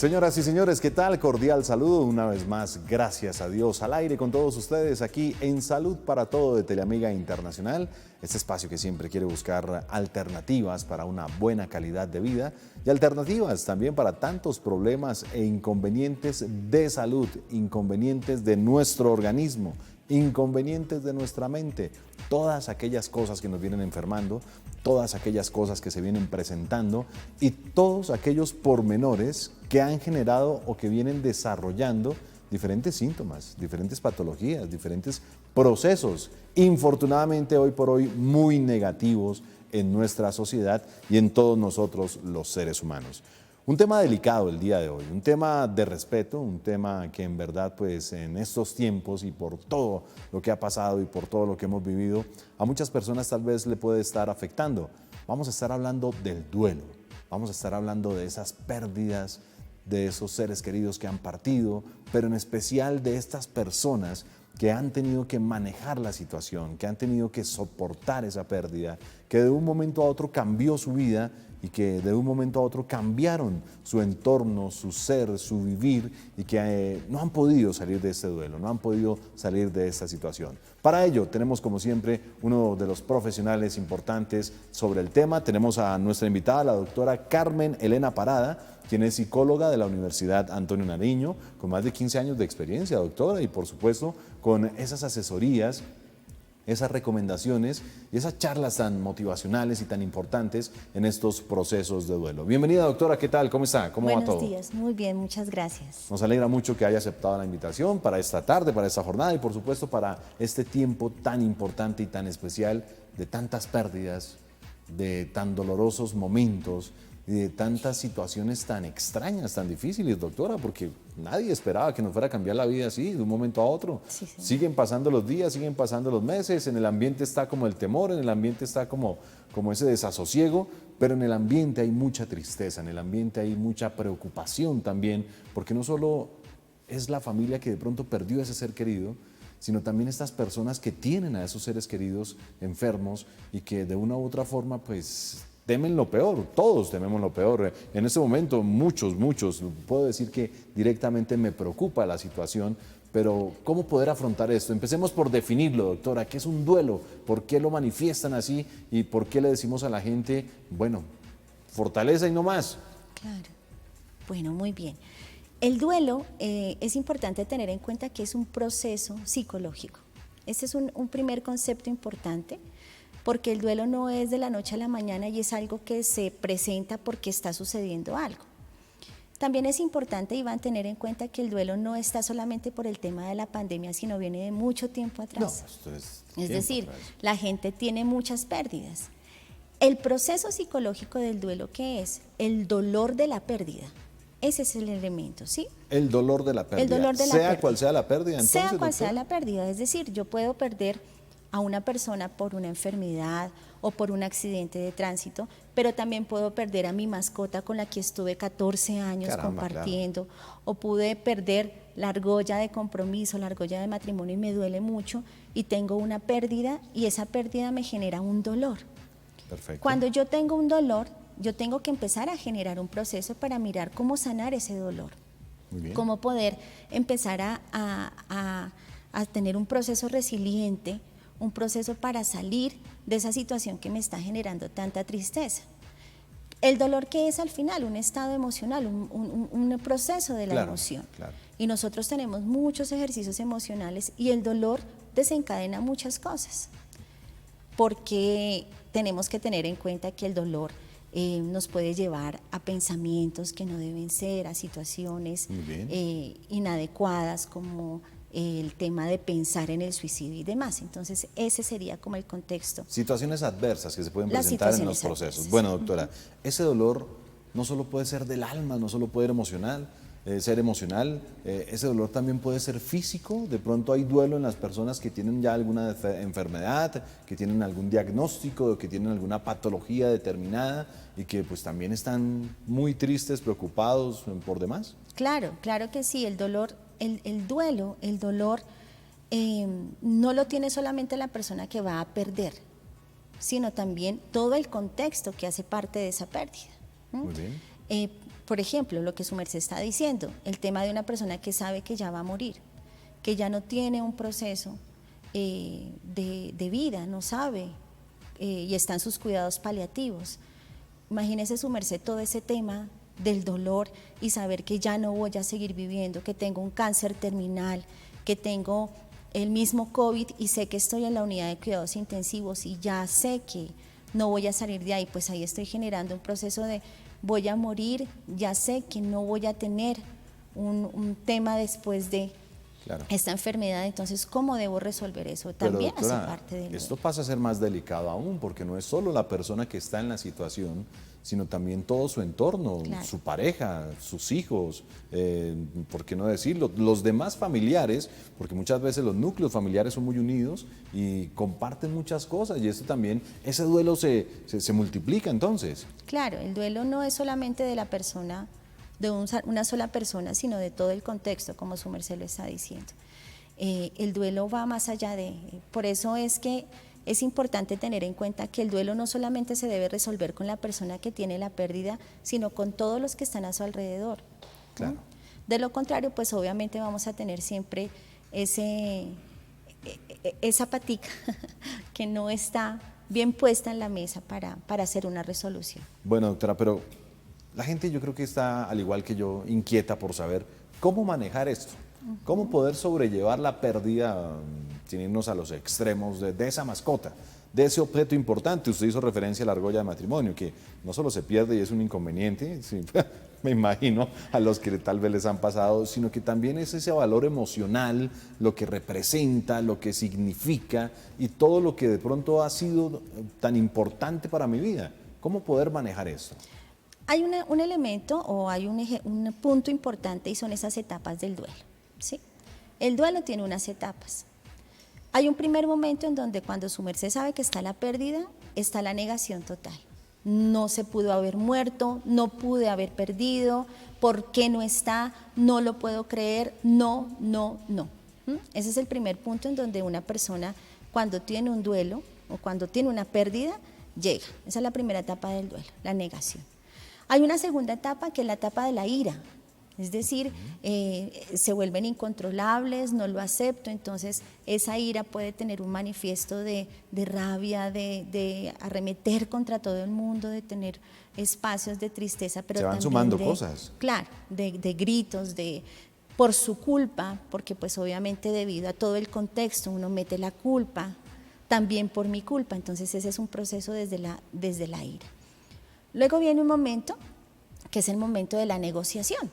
Señoras y señores, ¿qué tal? Cordial saludo una vez más, gracias a Dios, al aire con todos ustedes aquí en Salud para Todo de Teleamiga Internacional, este espacio que siempre quiere buscar alternativas para una buena calidad de vida y alternativas también para tantos problemas e inconvenientes de salud, inconvenientes de nuestro organismo, inconvenientes de nuestra mente, todas aquellas cosas que nos vienen enfermando, todas aquellas cosas que se vienen presentando y todos aquellos pormenores que han generado o que vienen desarrollando diferentes síntomas, diferentes patologías, diferentes procesos, infortunadamente hoy por hoy muy negativos en nuestra sociedad y en todos nosotros los seres humanos. Un tema delicado el día de hoy, un tema de respeto, un tema que en verdad pues en estos tiempos y por todo lo que ha pasado y por todo lo que hemos vivido, a muchas personas tal vez le puede estar afectando. Vamos a estar hablando del duelo, vamos a estar hablando de esas pérdidas, de esos seres queridos que han partido, pero en especial de estas personas que han tenido que manejar la situación, que han tenido que soportar esa pérdida, que de un momento a otro cambió su vida y que de un momento a otro cambiaron su entorno, su ser, su vivir y que no han podido salir de este duelo, no han podido salir de esta situación. Para ello tenemos como siempre uno de los profesionales importantes sobre el tema. Tenemos a nuestra invitada, la doctora Carmen Elena Parada, quien es psicóloga de la Universidad Antonio Nariño, con más de 15 años de experiencia, doctora, y por supuesto con esas asesorías, esas recomendaciones y esas charlas tan motivacionales y tan importantes en estos procesos de duelo. Bienvenida, doctora, ¿qué tal? ¿Cómo está? ¿Cómo va todo? Buenos días, muy bien, muchas gracias. Nos alegra mucho que haya aceptado la invitación para esta tarde, para esta jornada y por supuesto para este tiempo tan importante y tan especial de tantas pérdidas, de tan dolorosos momentos y de tantas situaciones tan extrañas, tan difíciles, doctora, porque nadie esperaba que nos fuera a cambiar la vida así de un momento a otro. Sí, sí. Siguen pasando los días, siguen pasando los meses, en el ambiente está como el temor, en el ambiente está como ese desasosiego, pero en el ambiente hay mucha tristeza, en el ambiente hay mucha preocupación también, porque no solo es la familia que de pronto perdió ese ser querido, sino también estas personas que tienen a esos seres queridos enfermos y que de una u otra forma pues temen lo peor, todos tememos lo peor. En este momento muchos, puedo decir que directamente me preocupa la situación, pero ¿cómo poder afrontar esto? Empecemos por definirlo, doctora, ¿qué es un duelo? ¿Por qué lo manifiestan así? ¿Y por qué le decimos a la gente, bueno, fortaleza y no más? Claro, bueno, muy bien. El duelo es importante tener en cuenta que es un proceso psicológico. Este es un primer concepto importante, porque el duelo no es de la noche a la mañana y es algo que se presenta porque está sucediendo algo. También es importante, Iván, tener en cuenta que el duelo no está solamente por el tema de la pandemia, sino viene de mucho tiempo atrás. No, esto Es decir, atrás. la gente tiene muchas pérdidas. El proceso psicológico del duelo, ¿qué es? El dolor de la pérdida. Ese es el elemento, ¿sí? El dolor de la pérdida. El dolor de la sea pérdida. Cual sea la pérdida, entonces, sea cual doctora. sea la pérdida, es decir, yo puedo perder a una persona por una enfermedad o por un accidente de tránsito, pero también puedo perder a mi mascota con la que estuve 14 años compartiendo, o pude perder la argolla de compromiso, la argolla de matrimonio y me duele mucho y tengo una pérdida y esa pérdida me genera un dolor. Perfecto. Cuando yo tengo un dolor, yo tengo que empezar a generar un proceso para mirar cómo sanar ese dolor. Muy bien. Cómo poder empezar a tener un proceso resiliente, un proceso para salir de esa situación que me está generando tanta tristeza. El dolor, que es al final un estado emocional, un proceso de la emoción. Claro. Y nosotros tenemos muchos ejercicios emocionales y el dolor desencadena muchas cosas, porque tenemos que tener en cuenta que el dolor nos puede llevar a pensamientos que no deben ser, a situaciones inadecuadas, como el tema de pensar en el suicidio y demás. Entonces, ese sería como el contexto. Situaciones adversas que se pueden presentar en los procesos. Adversas. Bueno, doctora, ese dolor no solo puede ser del alma, no solo puede ser emocional, ese dolor también puede ser físico. De pronto hay duelo en las personas que tienen ya alguna enfermedad, que tienen algún diagnóstico, que tienen alguna patología determinada y que pues también están muy tristes, preocupados por demás. Claro, claro que sí. El dolor, el duelo, el dolor no lo tiene solamente la persona que va a perder, sino también todo el contexto que hace parte de esa pérdida. Muy bien. Por ejemplo, lo que su merced está diciendo, el tema de una persona que sabe que ya va a morir, que ya no tiene un proceso de vida, no sabe, y está en sus cuidados paliativos. Imagínese su merced todo ese tema del dolor y saber que ya no voy a seguir viviendo, que tengo un cáncer terminal, que tengo el mismo COVID y sé que estoy en la unidad de cuidados intensivos y ya sé que no voy a salir de ahí, pues ahí estoy generando un proceso de voy a morir, ya sé que no voy a tener un tema después de esta enfermedad, entonces ¿cómo debo resolver eso? También Pero, doctora, hace parte de esto pasa a ser más delicado aún, porque no es solo la persona que está en la situación, sino también todo su entorno, su pareja, sus hijos, ¿por qué no decirlo? Los demás familiares, porque muchas veces los núcleos familiares son muy unidos y comparten muchas cosas, y esto también, ese duelo se multiplica entonces. Claro, el duelo no es solamente de la persona, de una sola persona, sino de todo el contexto, como su merced lo está diciendo. El duelo va más allá por eso es que es importante tener en cuenta que el duelo no solamente se debe resolver con la persona que tiene la pérdida, sino con todos los que están a su alrededor. Claro. De lo contrario, pues obviamente vamos a tener siempre esa patica que no está bien puesta en la mesa para hacer una resolución. Bueno, doctora, pero la gente yo creo que está, al igual que yo, inquieta por saber cómo manejar esto, cómo poder sobrellevar la pérdida sin irnos a los extremos de esa mascota, de ese objeto importante. Usted hizo referencia a la argolla de matrimonio, que no solo se pierde y es un inconveniente, sí, me imagino a los que tal vez les han pasado, sino que también es ese valor emocional, lo que representa, lo que significa y todo lo que de pronto ha sido tan importante para mi vida. ¿Cómo poder manejar esto? Hay un elemento o hay un punto importante y son esas etapas del duelo, ¿sí? El duelo tiene unas etapas. Hay un primer momento en donde cuando su merced sabe que está la pérdida, está la negación total. No se pudo haber muerto, no pude haber perdido, ¿por qué no está? No lo puedo creer, no. Ese es el primer punto en donde una persona cuando tiene un duelo o cuando tiene una pérdida, llega. Esa es la primera etapa del duelo, la negación. Hay una segunda etapa que es la etapa de la ira, es decir, se vuelven incontrolables, no lo acepto, entonces esa ira puede tener un manifiesto de rabia, de arremeter contra todo el mundo, de tener espacios de tristeza, pero se van también sumando cosas. Claro, de gritos, por su culpa, porque pues obviamente debido a todo el contexto uno mete la culpa, también por mi culpa, entonces ese es un proceso desde la ira. Luego viene un momento que es el momento de la negociación.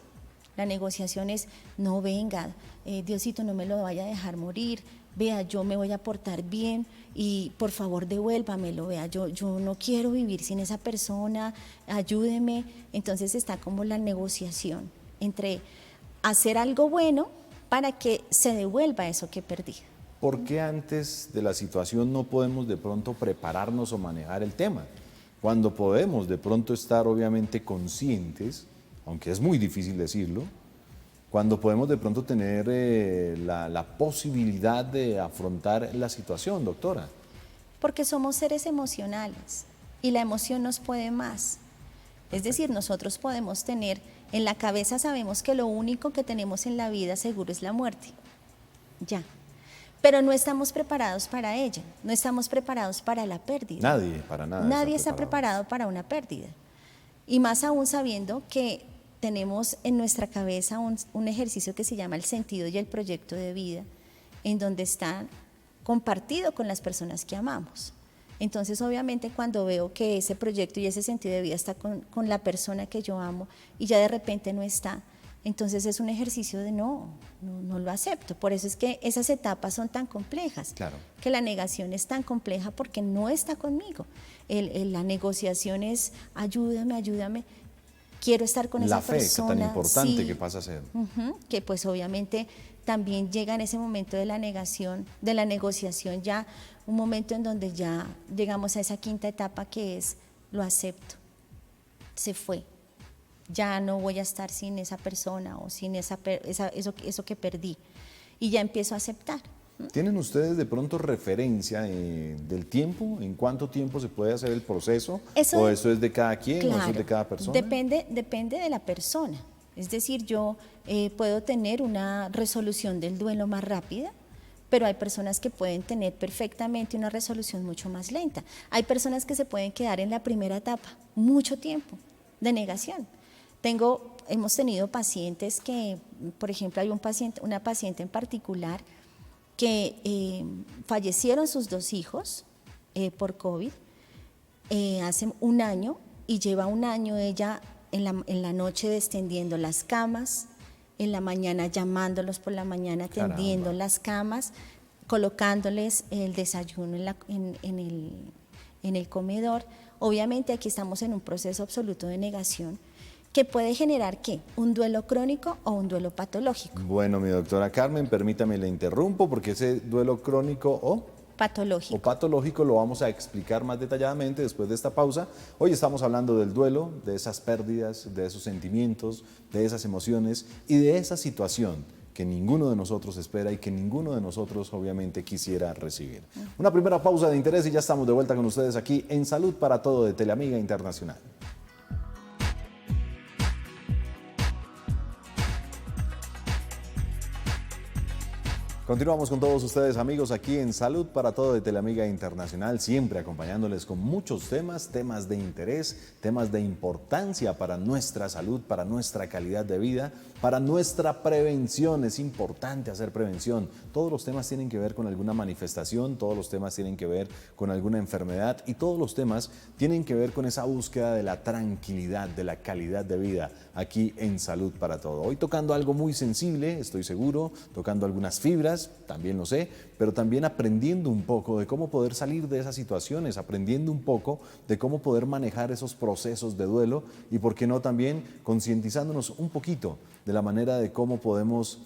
La negociación es, no venga, Diosito no me lo vaya a dejar morir, vea, yo me voy a portar bien y por favor devuélvamelo, vea, yo no quiero vivir sin esa persona, ayúdeme. Entonces está como la negociación entre hacer algo bueno para que se devuelva eso que perdí. ¿Por qué antes de la situación no podemos de pronto prepararnos o manejar el tema? Cuando podemos de pronto estar obviamente conscientes, aunque es muy difícil decirlo, cuando podemos de pronto tener la posibilidad de afrontar la situación, doctora. Porque somos seres emocionales y la emoción nos puede más. Es decir, nosotros podemos tener, en la cabeza sabemos que lo único que tenemos en la vida seguro es la muerte. Ya. Pero no estamos preparados para ella, no estamos preparados para la pérdida. Nadie, para nada. Nadie está preparado para una pérdida. Y más aún sabiendo que tenemos en nuestra cabeza un ejercicio que se llama el sentido y el proyecto de vida, en donde está compartido con las personas que amamos. Entonces, obviamente, cuando veo que ese proyecto y ese sentido de vida está con la persona que yo amo y ya de repente no está, entonces es un ejercicio de no lo acepto. Por eso es que esas etapas son tan complejas, claro, que la negación es tan compleja porque no está conmigo. La negociación es ayúdame, quiero estar con esa persona. La fe, tan importante sí, que pasa a ser. Que pues obviamente también llega en ese momento de la negación, de la negociación, ya un momento en donde ya llegamos a esa quinta etapa que es lo acepto, se fue. Ya no voy a estar sin esa persona o sin eso que perdí. Y ya empiezo a aceptar. ¿Tienen ustedes de pronto referencia del tiempo? ¿En cuánto tiempo se puede hacer el proceso? ¿O eso es de cada quien? Claro, ¿O eso es de cada persona? depende de la persona. Es decir, yo puedo tener una resolución del duelo más rápida, pero hay personas que pueden tener perfectamente una resolución mucho más lenta. Hay personas que se pueden quedar en la primera etapa mucho tiempo de negación. Hemos tenido pacientes que, por ejemplo, hay una paciente en particular que fallecieron sus 2 hijos por COVID hace un año, y lleva un año ella en la noche descendiendo las camas, en la mañana llamándolos por la mañana, tendiendo Caramba. las camas, colocándoles el desayuno en el comedor. Obviamente aquí estamos en un proceso absoluto de negación que puede generar, ¿qué? Un duelo crónico o un duelo patológico. Bueno, mi doctora Carmen, permítame, le interrumpo porque ese duelo crónico o patológico lo vamos a explicar más detalladamente después de esta pausa. Hoy estamos hablando del duelo, de esas pérdidas, de esos sentimientos, de esas emociones y de esa situación que ninguno de nosotros espera y que ninguno de nosotros obviamente quisiera recibir. Una primera pausa de interés y ya estamos de vuelta con ustedes aquí en Salud para Todo de Teleamiga Internacional. Continuamos con todos ustedes, amigos, aquí en Salud para Todo de Teleamiga Internacional, siempre acompañándoles con muchos temas de interés, temas de importancia para nuestra salud, para nuestra calidad de vida, para nuestra prevención. Es importante hacer prevención. Todos los temas tienen que ver con alguna manifestación, todos los temas tienen que ver con alguna enfermedad y todos los temas tienen que ver con esa búsqueda de la tranquilidad, de la calidad de vida aquí en Salud para Todo. Hoy tocando algo muy sensible, estoy seguro, tocando algunas fibras, también lo sé, pero también aprendiendo un poco de cómo poder salir de esas situaciones, aprendiendo un poco de cómo poder manejar esos procesos de duelo y, por qué no, también concientizándonos un poquito de la manera de cómo podemos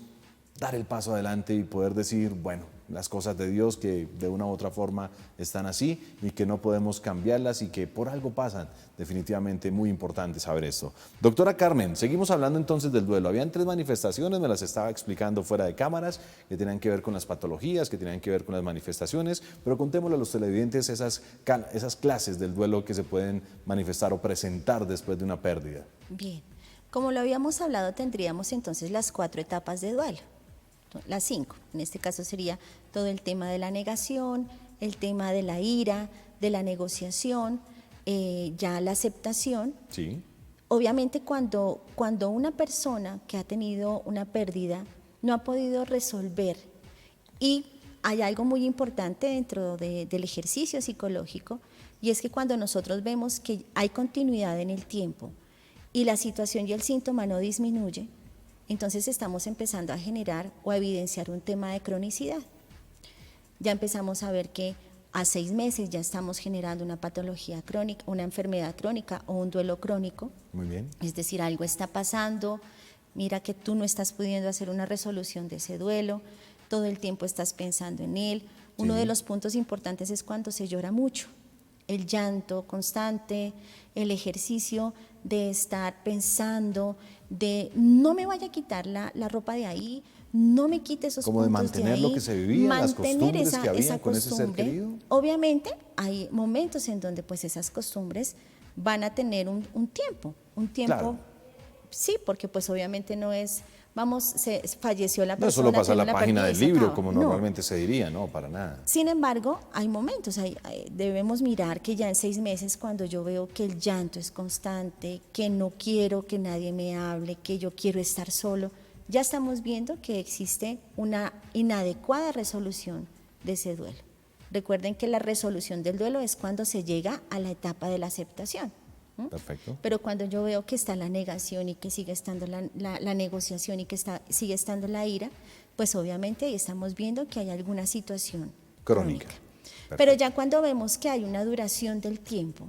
dar el paso adelante y poder decir, bueno, las cosas de Dios que de una u otra forma están así y que no podemos cambiarlas y que por algo pasan. Definitivamente muy importante saber esto. Doctora Carmen, seguimos hablando entonces del duelo. Habían 3 manifestaciones, me las estaba explicando fuera de cámaras, que tenían que ver con las patologías, que tenían que ver con las manifestaciones, pero contémosle a los televidentes esas clases del duelo que se pueden manifestar o presentar después de una pérdida. Bien, como lo habíamos hablado, tendríamos entonces las 4 etapas de duelo. Las 5, en este caso sería todo el tema de la negación, el tema de la ira, de la negociación, ya la aceptación. Sí. Obviamente cuando una persona que ha tenido una pérdida no ha podido resolver, y hay algo muy importante dentro del ejercicio psicológico, y es que cuando nosotros vemos que hay continuidad en el tiempo y la situación y el síntoma no disminuye, entonces estamos empezando a generar o a evidenciar un tema de cronicidad. Ya empezamos a ver que a 6 meses ya estamos generando una patología crónica, una enfermedad crónica o un duelo crónico. Muy bien. Es decir, algo está pasando, mira que tú no estás pudiendo hacer una resolución de ese duelo, todo el tiempo estás pensando en él. Uno de los puntos importantes es cuando se llora mucho. El llanto constante, el ejercicio de estar pensando, de no me vaya a quitar la ropa de ahí, no me quite esos como puntos de mantener ahí, lo que se vivía, las costumbres que había esa con ese ser costumbre. querido. Obviamente hay momentos en donde pues esas costumbres van a tener un tiempo, Claro. Sí, porque pues obviamente no es, falleció la persona. No es solo pasar la tengo página pérdida y del se libro, acaba. como No. normalmente se diría, no, para nada. Sin embargo, hay momentos, debemos mirar que ya en 6 meses, cuando yo veo que el llanto es constante, que no quiero que nadie me hable, que yo quiero estar solo, ya estamos viendo que existe una inadecuada resolución de ese duelo. Recuerden que la resolución del duelo es cuando se llega a la etapa de la aceptación. Perfecto. Pero cuando yo veo que está la negación y que sigue estando la negociación y que sigue estando la ira, pues obviamente ahí estamos viendo que hay alguna situación crónica. Pero ya cuando vemos que hay una duración del tiempo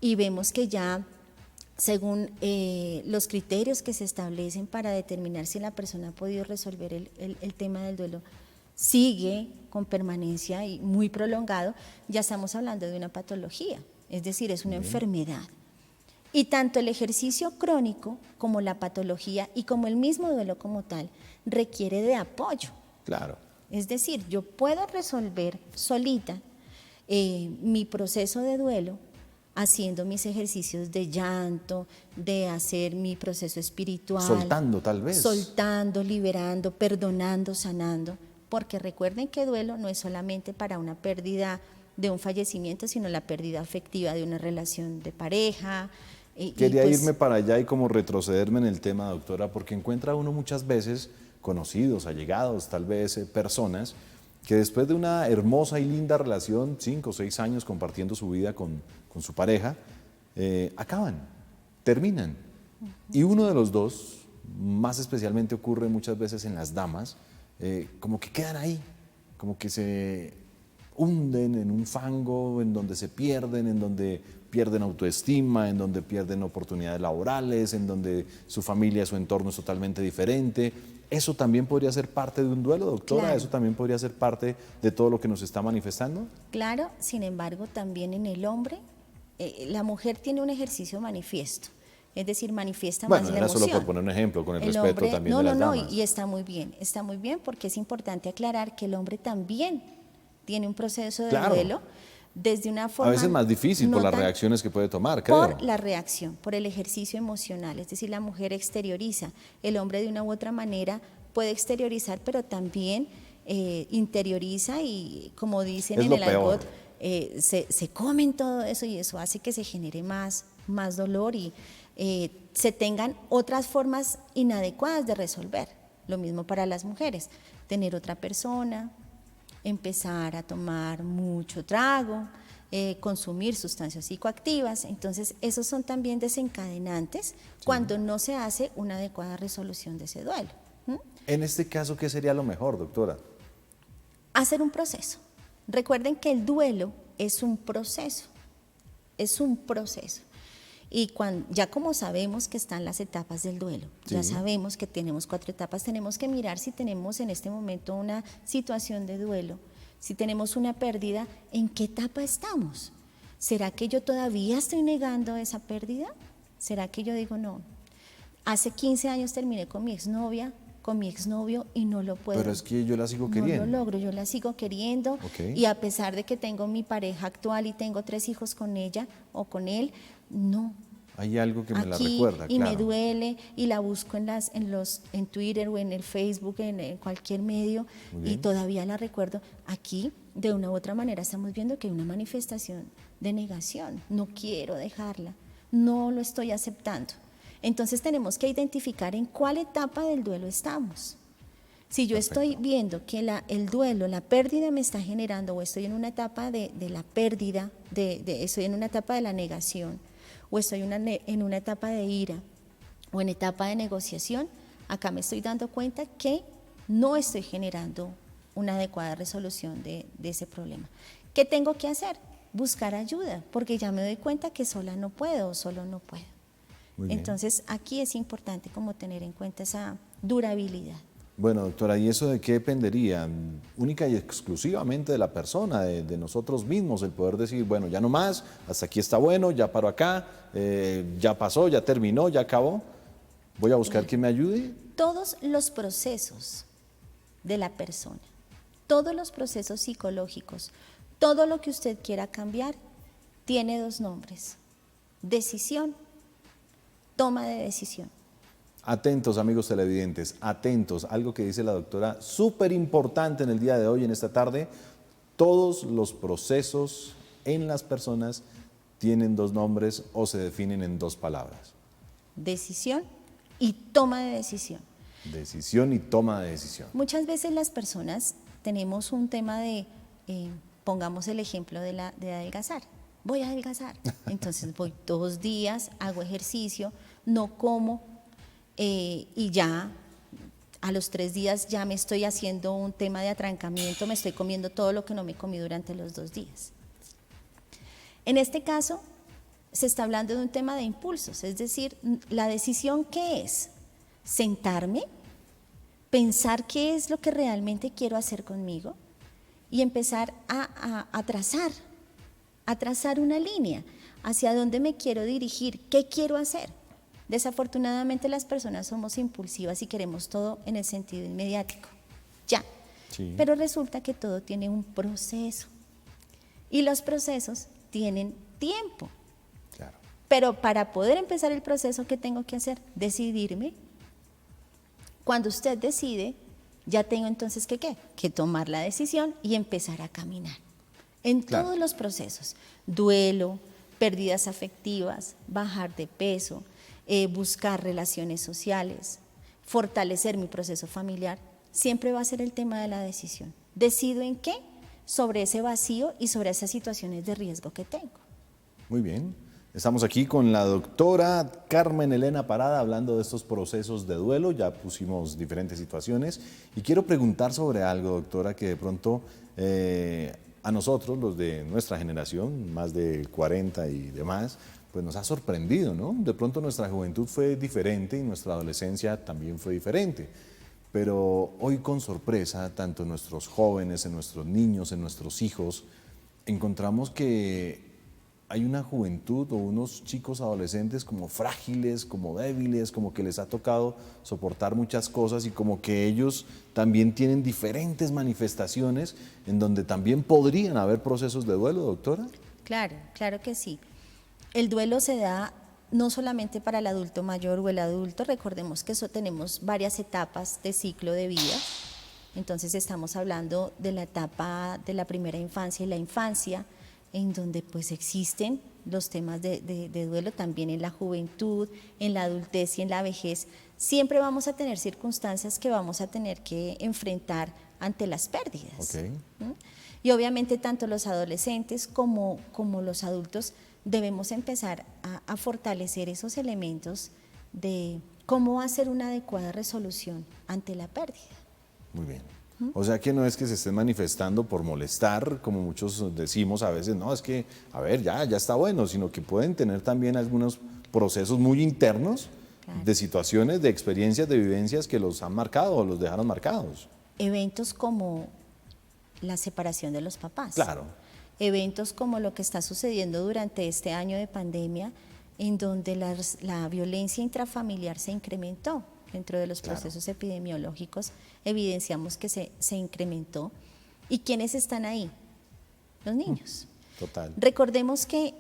y vemos que ya, según los criterios que se establecen para determinar si la persona ha podido resolver el tema del duelo, sigue con permanencia y muy prolongado, ya estamos hablando de una patología. Es decir, es una enfermedad. Y tanto el ejercicio crónico como la patología y como el mismo duelo como tal requiere de apoyo. Claro. Es decir, yo puedo resolver solita mi proceso de duelo haciendo mis ejercicios de llanto, de hacer mi proceso espiritual. Soltando, tal vez. Soltando, liberando, perdonando, sanando. Porque recuerden que duelo no es solamente para una pérdida de un fallecimiento, sino la pérdida afectiva de una relación de pareja. Quería irme para allá y como retrocederme en el tema, doctora, porque encuentra uno muchas veces conocidos, allegados, tal vez personas, que después de una hermosa y linda relación, 5 o 6 años compartiendo su vida con su pareja, acaban, terminan. Y uno de los dos, más especialmente ocurre muchas veces en las damas, como que quedan ahí, como que se hunden en un fango, en donde se pierden, en donde pierden autoestima, en donde pierden oportunidades laborales, en donde su familia, su entorno es totalmente diferente. ¿Eso también podría ser parte de un duelo, doctora? Claro. ¿Eso también podría ser parte de todo lo que nos está manifestando? Claro, sin embargo, también en el hombre, la mujer tiene un ejercicio manifiesto, es decir, manifiesta más la emoción. Bueno, era solo por poner un ejemplo, con el respeto hombre, también de las damas. y está muy bien porque es importante aclarar que el hombre también tiene un proceso de duelo desde una forma... A veces más difícil por las reacciones que puede tomar, creo. Por la reacción, por el ejercicio emocional, es decir, la mujer exterioriza, el hombre de una u otra manera puede exteriorizar, pero también interioriza y, como dicen en el argot, se comen todo eso y eso hace que se genere más dolor y se tengan otras formas inadecuadas de resolver. Lo mismo para las mujeres, tener otra persona, empezar a tomar mucho trago, consumir sustancias psicoactivas. Entonces, esos son también desencadenantes cuando no se hace una adecuada resolución de ese duelo. En este caso, ¿qué sería lo mejor, doctora? Hacer un proceso. Recuerden que el duelo es un proceso, Y ya como sabemos que están las etapas del duelo, ya sabemos que tenemos 4 etapas, tenemos que mirar si tenemos en este momento una situación de duelo, si tenemos una pérdida, ¿en qué etapa estamos? ¿Será que yo todavía estoy negando esa pérdida? ¿Será que yo digo no? Hace 15 años terminé con mi exnovia, con mi exnovio y no lo puedo. Pero es que yo la sigo queriendo. No lo logro, yo la sigo queriendo y a pesar de que tengo mi pareja actual y tengo 3 hijos con ella o con él, no. Hay algo que me la Aquí, recuerda, y claro. me duele y la busco en Twitter o en el Facebook, en cualquier medio y todavía la recuerdo. Aquí, de una u otra manera, estamos viendo que hay una manifestación de negación. No quiero dejarla, no lo estoy aceptando. Entonces tenemos que identificar en cuál etapa del duelo estamos. Si yo estoy viendo que el duelo, la pérdida me está generando, o estoy en una etapa de la pérdida, estoy en una etapa de la negación, o estoy en una etapa de ira, o en etapa de negociación, acá me estoy dando cuenta que no estoy generando una adecuada resolución de ese problema. ¿Qué tengo que hacer? Buscar ayuda, porque ya me doy cuenta que sola no puedo o solo no puedo. Entonces, aquí es importante como tener en cuenta esa durabilidad. Bueno, doctora, ¿y eso de qué dependería? Única y exclusivamente de la persona, de nosotros mismos, el poder decir, bueno, ya no más, hasta aquí está bueno, ya paro acá, ya pasó, ya terminó, ya acabó. Voy a buscar quien me ayude. Todos los procesos de la persona, todos los procesos psicológicos, todo lo que usted quiera cambiar, tiene 2 nombres: decisión, toma de decisión. Atentos, amigos televidentes, atentos. Algo que dice la doctora, súper importante en el día de hoy, en esta tarde. Todos los procesos en las personas tienen 2 nombres o se definen en 2 palabras. Decisión y toma de decisión. Decisión y toma de decisión. Muchas veces las personas tenemos un tema de, pongamos el ejemplo de adelgazar. Voy a adelgazar. Entonces voy 2 días, hago ejercicio, no como y ya a los 3 días ya me estoy haciendo un tema de atrancamiento, me estoy comiendo todo lo que no me comí durante los 2 días. En este caso se está hablando de un tema de impulsos, es decir, la decisión ¿qué es? Sentarme, pensar qué es lo que realmente quiero hacer conmigo y empezar a trazar una línea hacia dónde me quiero dirigir, qué quiero hacer. Desafortunadamente las personas somos impulsivas y queremos todo en el sentido inmediático. Ya, Sí. Pero resulta que todo tiene un proceso y los procesos tienen tiempo. Claro. Pero para poder empezar el proceso, ¿qué tengo que hacer? Decidirme. Cuando usted decide, ya tengo entonces que ¿qué? Que tomar la decisión y empezar a caminar. En Claro. todos los procesos, duelo, pérdidas afectivas, bajar de peso, buscar relaciones sociales, fortalecer mi proceso familiar, siempre va a ser el tema de la decisión. ¿Decido en qué? Sobre ese vacío y sobre esas situaciones de riesgo que tengo. Muy bien. Estamos aquí con la doctora Carmen Elena Parada hablando de estos procesos de duelo. Ya pusimos diferentes situaciones y quiero preguntar sobre algo, doctora, que de pronto a nosotros, los de nuestra generación, más de 40 y demás, pues nos ha sorprendido, ¿no? De pronto nuestra juventud fue diferente y nuestra adolescencia también fue diferente. Pero hoy con sorpresa, tanto en nuestros jóvenes, en nuestros niños, en nuestros hijos, encontramos que hay una juventud o unos chicos adolescentes como frágiles, como débiles, como que les ha tocado soportar muchas cosas y como que ellos también tienen diferentes manifestaciones en donde también podrían haber procesos de duelo, doctora. Claro, claro que sí. El duelo se da no solamente para el adulto mayor o el adulto, recordemos que tenemos varias etapas de ciclo de vida. Entonces estamos hablando de la etapa de la primera infancia y la infancia, en donde pues existen los temas de duelo también en la juventud, en la adultez y en la vejez. Siempre vamos a tener circunstancias que vamos a tener que enfrentar ante las pérdidas. Okay. ¿Mm? Y obviamente tanto los adolescentes como los adultos debemos empezar a fortalecer esos elementos de cómo hacer una adecuada resolución ante la pérdida. Muy bien. O sea que no es que se estén manifestando por molestar, como muchos decimos a veces, no, es que, a ver, ya está bueno, sino que pueden tener también algunos procesos muy internos, claro, de situaciones, de experiencias, de vivencias que los han marcado o los dejaron marcados. Eventos como la separación de los papás. Claro. Eventos como lo que está sucediendo durante este año de pandemia, en donde la violencia intrafamiliar se incrementó. Dentro de los procesos epidemiológicos evidenciamos que se incrementó. ¿Y quiénes están ahí? Los niños. Total. Recordemos que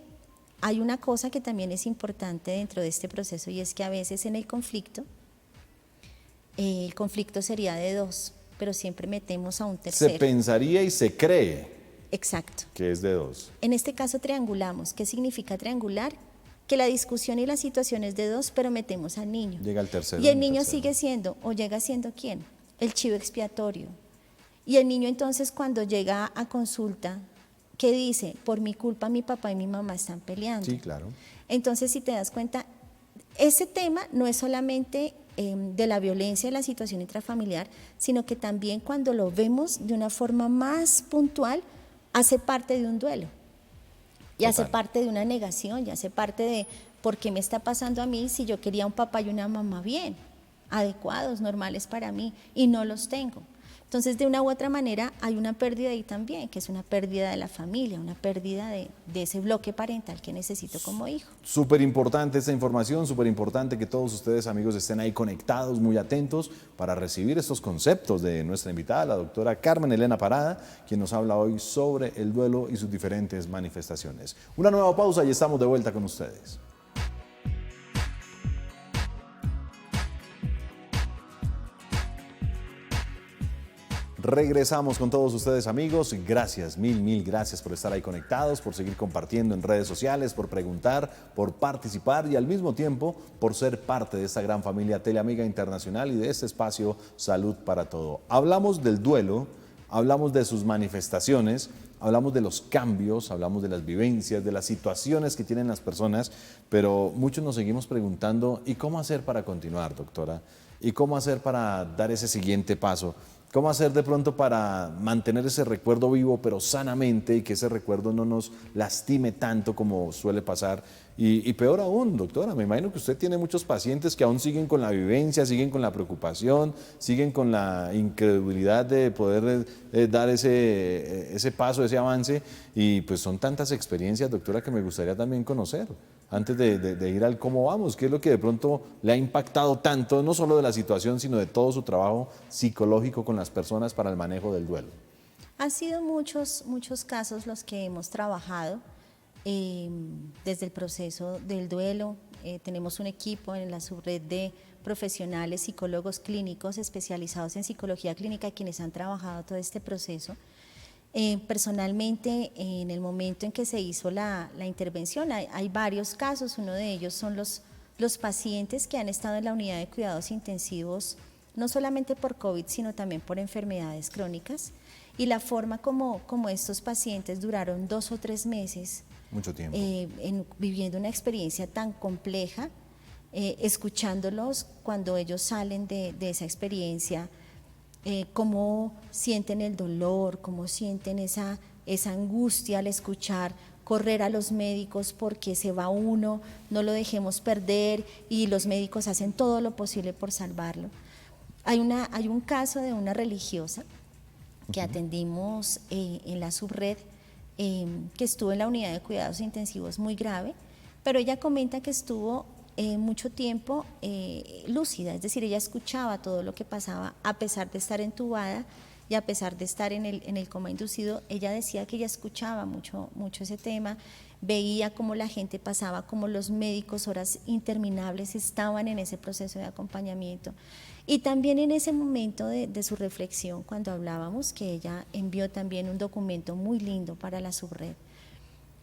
hay una cosa que también es importante dentro de este proceso y es que a veces en el conflicto sería de dos, pero siempre metemos a un tercero. Se pensaría y se cree. Exacto. Que es de dos. En este caso triangulamos. ¿Qué significa triangular? Que la discusión y la situación es de dos, pero metemos al niño. Llega el tercero. Y el niño sigue siendo, o llega siendo ¿quién? El chivo expiatorio. Y el niño entonces cuando llega a consulta, ¿qué dice? Por mi culpa mi papá y mi mamá están peleando. Sí, claro. Entonces, si te das cuenta, ese tema no es solamente de la violencia y la situación intrafamiliar, sino que también cuando lo vemos de una forma más puntual, hace parte de un duelo. Y hace parte de una negación, y hace parte de por qué me está pasando a mí si yo quería un papá y una mamá bien, adecuados, normales para mí, y no los tengo. Entonces, de una u otra manera, hay una pérdida ahí también, que es una pérdida de la familia, una pérdida de ese bloque parental que necesito como hijo. Súper importante esta información, súper importante que todos ustedes, amigos, estén ahí conectados, muy atentos para recibir estos conceptos de nuestra invitada, la doctora Carmen Elena Parada, quien nos habla hoy sobre el duelo y sus diferentes manifestaciones. Una nueva pausa y estamos de vuelta con ustedes. Regresamos con todos ustedes, amigos. Gracias, mil gracias por estar ahí conectados, por seguir compartiendo en redes sociales, por preguntar, por participar y al mismo tiempo por ser parte de esta gran familia Teleamiga Internacional y de este espacio Salud para Todo. Hablamos del duelo, hablamos de sus manifestaciones, hablamos de los cambios, hablamos de las vivencias, de las situaciones que tienen las personas, pero muchos nos seguimos preguntando, ¿y cómo hacer para continuar, doctora? ¿Y cómo hacer para dar ese siguiente paso? ¿Cómo hacer de pronto para mantener ese recuerdo vivo pero sanamente y que ese recuerdo no nos lastime tanto como suele pasar? Y peor aún, doctora, me imagino que usted tiene muchos pacientes que aún siguen con la vivencia, siguen con la preocupación, siguen con la incredulidad de poder dar ese paso, ese avance y pues son tantas experiencias, doctora, que me gustaría también conocer. antes de ir al cómo vamos, ¿qué es lo que de pronto le ha impactado tanto, no solo de la situación, sino de todo su trabajo psicológico con las personas para el manejo del duelo? Han sido muchos casos los que hemos trabajado desde el proceso del duelo. Tenemos un equipo en la subred de profesionales, psicólogos clínicos especializados en psicología clínica, quienes han trabajado todo este proceso. Personalmente, en el momento en que se hizo la intervención, hay varios casos. Uno de ellos son los pacientes que han estado en la unidad de cuidados intensivos, no solamente por COVID, sino también por enfermedades crónicas. Y la forma como estos pacientes duraron 2 o 3 meses. Mucho tiempo. Viviendo una experiencia tan compleja, escuchándolos cuando ellos salen de esa experiencia, cómo sienten el dolor, cómo sienten esa angustia al escuchar correr a los médicos porque se va uno, no lo dejemos perder, y los médicos hacen todo lo posible por salvarlo. Hay un caso de una religiosa que atendimos en la subred, que estuvo en la unidad de cuidados intensivos muy grave, pero ella comenta que estuvo mucho tiempo lúcida, es decir, ella escuchaba todo lo que pasaba a pesar de estar entubada y a pesar de estar en el coma inducido. Ella decía que ella escuchaba mucho ese tema, veía cómo la gente pasaba, cómo los médicos horas interminables estaban en ese proceso de acompañamiento. Y también en ese momento de su reflexión, cuando hablábamos, que ella envió también un documento muy lindo para la subred,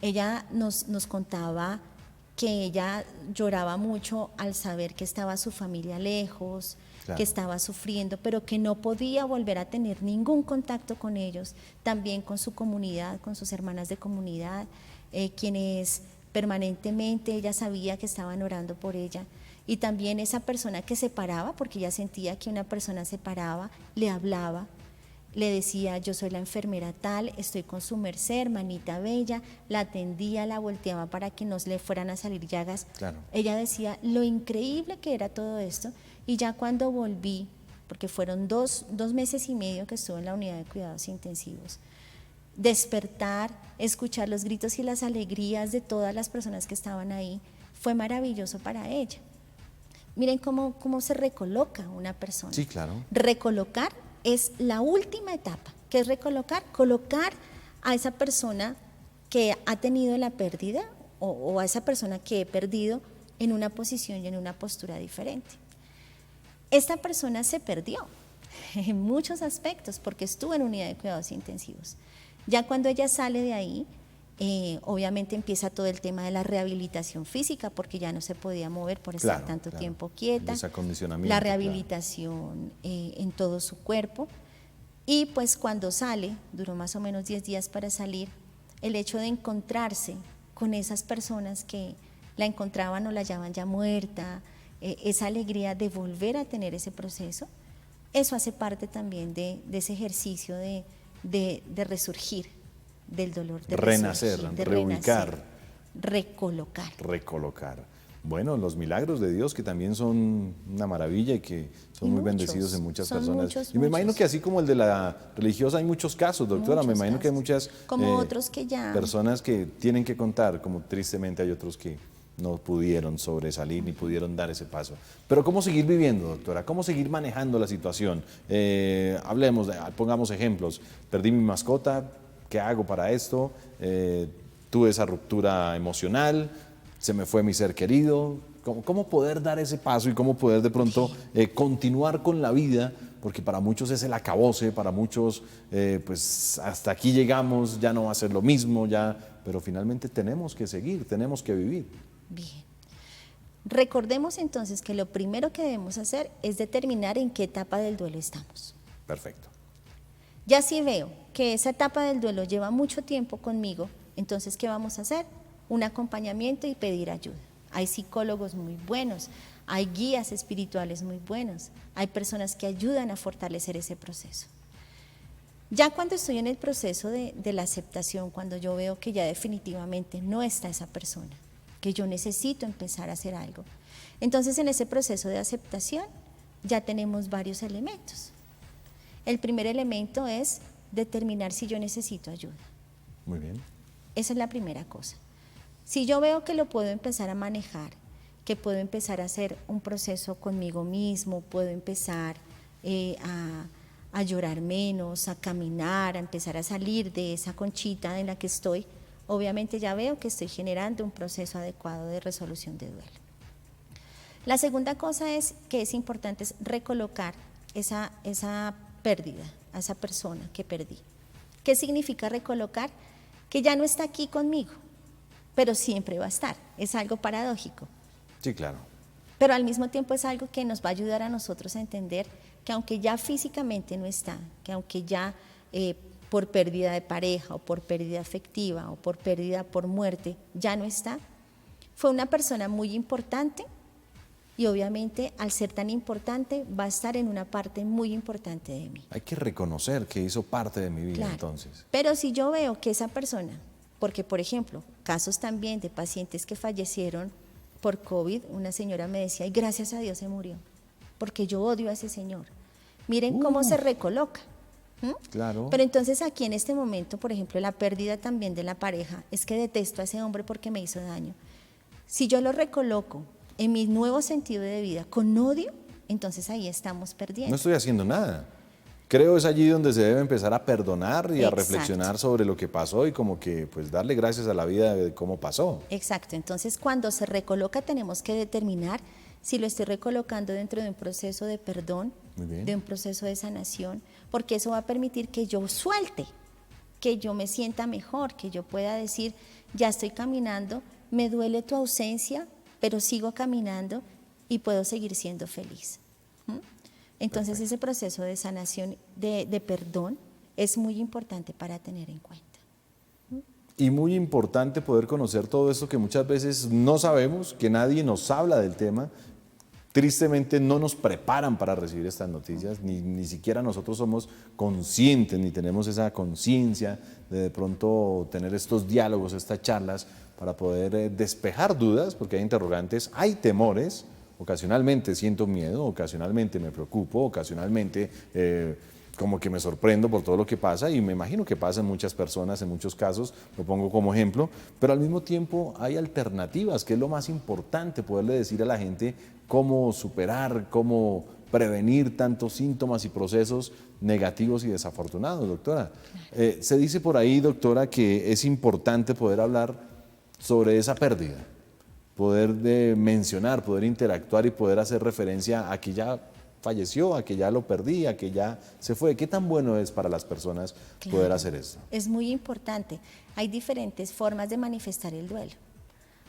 ella nos contaba que ella lloraba mucho al saber que estaba su familia lejos, claro, que estaba sufriendo, pero que no podía volver a tener ningún contacto con ellos, también con su comunidad, con sus hermanas de comunidad, quienes permanentemente ella sabía que estaban orando por ella. Y también esa persona que se paraba, porque ella sentía que una persona se paraba, le hablaba, le decía: yo soy la enfermera tal, estoy con su merced, hermanita bella, la atendía, la volteaba para que no le fueran a salir llagas. Claro. Ella decía lo increíble que era todo esto, y ya cuando volví, porque fueron dos meses y medio que estuve en la unidad de cuidados intensivos, despertar, escuchar los gritos y las alegrías de todas las personas que estaban ahí, fue maravilloso para ella. Miren cómo se recoloca una persona. Sí, claro. Recolocar es la última etapa. ¿Qué es recolocar? Colocar a esa persona que ha tenido la pérdida o a esa persona que he perdido en una posición y en una postura diferente. Esta persona se perdió en muchos aspectos porque estuvo en unidad de cuidados intensivos. Ya cuando ella sale de ahí, obviamente empieza todo el tema de la rehabilitación física, porque ya no se podía mover por estar tanto tiempo quieta, la rehabilitación en todo su cuerpo, y pues cuando sale, duró más o menos 10 días para salir, el hecho de encontrarse con esas personas que la encontraban o la hallaban ya muerta, esa alegría de volver a tener ese proceso, eso hace parte también de ese ejercicio de resurgir del dolor, de renacer, de reubicar, recolocar. Bueno, los milagros de Dios que también son una maravilla y que son muy bendecidos en muchas personas. Y me imagino que así como el de la religiosa hay muchos casos, doctora, me imagino que hay muchas como otros que ya personas que tienen que contar, como tristemente hay otros que no pudieron sobresalir ni pudieron dar ese paso. Pero ¿cómo seguir viviendo, doctora? ¿Cómo seguir manejando la situación? Pongamos ejemplos. Perdí mi mascota, ¿qué hago para esto? Tuve esa ruptura emocional, se me fue mi ser querido. ¿Cómo poder dar ese paso y cómo poder de pronto continuar con la vida? Porque para muchos es el acabose, para muchos pues hasta aquí llegamos, ya no va a ser lo mismo, pero finalmente tenemos que seguir, tenemos que vivir. Bien. Recordemos entonces que lo primero que debemos hacer es determinar en qué etapa del duelo estamos. Perfecto. Ya si veo que esa etapa del duelo lleva mucho tiempo conmigo, entonces ¿qué vamos a hacer? Un acompañamiento y pedir ayuda. Hay psicólogos muy buenos, hay guías espirituales muy buenos, hay personas que ayudan a fortalecer ese proceso. Ya cuando estoy en el proceso de la aceptación, cuando yo veo que ya definitivamente no está esa persona, que yo necesito empezar a hacer algo, entonces en ese proceso de aceptación ya tenemos varios elementos. El primer elemento es determinar si yo necesito ayuda. Muy bien. Esa es la primera cosa. Si yo veo que lo puedo empezar a manejar, que puedo empezar a hacer un proceso conmigo mismo, puedo empezar a llorar menos, a caminar, a empezar a salir de esa conchita en la que estoy, obviamente ya veo que estoy generando un proceso adecuado de resolución de duelo. La segunda cosa que es importante es recolocar esa pérdida, a esa persona que perdí. ¿Qué significa recolocar? Que ya no está aquí conmigo, pero siempre va a estar. Es algo paradójico. Sí, claro. Pero al mismo tiempo es algo que nos va a ayudar a nosotros a entender que aunque ya físicamente no está, que aunque ya por pérdida de pareja o por pérdida afectiva o por pérdida por muerte ya no está, fue una persona muy importante y obviamente al ser tan importante va a estar en una parte muy importante de mí. Hay que reconocer que hizo parte de mi vida, Claro. entonces. Pero si yo veo que esa persona, porque por ejemplo, casos también de pacientes que fallecieron por COVID, una señora me decía, y gracias a Dios se murió, porque yo odio a ese señor. Miren cómo se recoloca. Claro. Pero entonces aquí en este momento, por ejemplo, la pérdida también de la pareja, es que detesto a ese hombre porque me hizo daño. Si yo lo recoloco en mi nuevo sentido de vida con odio, entonces ahí estamos perdiendo. No estoy haciendo nada. Creo es allí donde se debe empezar a perdonar y a Exacto. reflexionar sobre lo que pasó y como que pues darle gracias a la vida de cómo pasó. Exacto, entonces cuando se recoloca tenemos que determinar si lo estoy recolocando dentro de un proceso de perdón, Muy bien. de un proceso de sanación, porque eso va a permitir que yo suelte, que yo me sienta mejor, que yo pueda decir, ya estoy caminando, me duele tu ausencia, pero sigo caminando y puedo seguir siendo feliz. Entonces Perfecto. ese proceso de sanación, de perdón, es muy importante para tener en cuenta. Y muy importante poder conocer todo esto que muchas veces no sabemos, que nadie nos habla del tema. Tristemente no nos preparan para recibir estas noticias, ni siquiera nosotros somos conscientes, ni tenemos esa conciencia de pronto tener estos diálogos, estas charlas, para poder despejar dudas, porque hay interrogantes, hay temores. Ocasionalmente siento miedo, ocasionalmente me preocupo, ocasionalmente como que me sorprendo por todo lo que pasa y me imagino que pasa en muchas personas, en muchos casos, lo pongo como ejemplo, pero al mismo tiempo hay alternativas, que es lo más importante, poderle decir a la gente cómo superar, cómo prevenir tantos síntomas y procesos negativos y desafortunados, doctora. Se dice por ahí, doctora, que es importante poder hablar sobre esa pérdida, poder mencionar, poder interactuar y poder hacer referencia a que ya falleció, a que ya lo perdí, a que ya se fue. ¿Qué tan bueno es para las personas poder Claro, hacer esto? es muy importante. Hay diferentes formas de manifestar el duelo.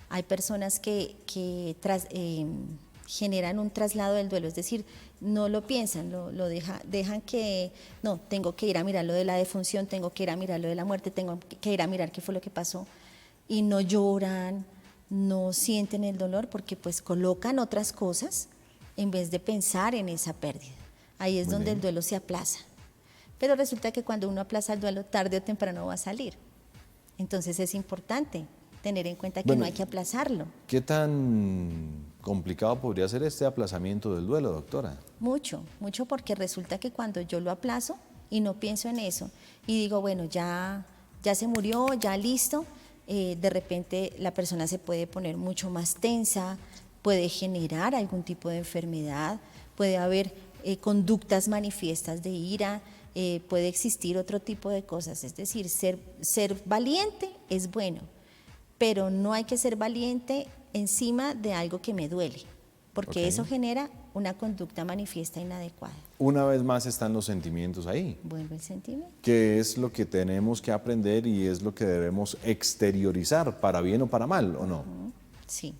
Hay personas que generan un traslado del duelo, es decir, no lo piensan, dejan que, no, tengo que ir a mirar lo de la defunción, tengo que ir a mirar lo de la muerte, tengo que ir a mirar qué fue lo que pasó, y no lloran, no sienten el dolor porque pues colocan otras cosas en vez de pensar en esa pérdida. Ahí es Muy donde bien. el duelo se aplaza. Pero resulta que cuando uno aplaza el duelo, tarde o temprano va a salir. Entonces es importante tener en cuenta que Bueno, no hay que aplazarlo. ¿Qué tan complicado podría ser este aplazamiento del duelo, doctora? Mucho, mucho, porque resulta que cuando yo lo aplazo y no pienso en eso y digo, bueno, ya se murió, ya listo, de repente la persona se puede poner mucho más tensa, puede generar algún tipo de enfermedad, puede haber conductas manifiestas de ira, puede existir otro tipo de cosas. Es decir, ser valiente es bueno, pero no hay que ser valiente encima de algo que me duele, porque Ok. eso genera una conducta manifiesta inadecuada. Una vez más están los sentimientos ahí, Vuelve el sentimiento. que es lo que tenemos que aprender y es lo que debemos exteriorizar, para bien o para mal, ¿o no? Sí,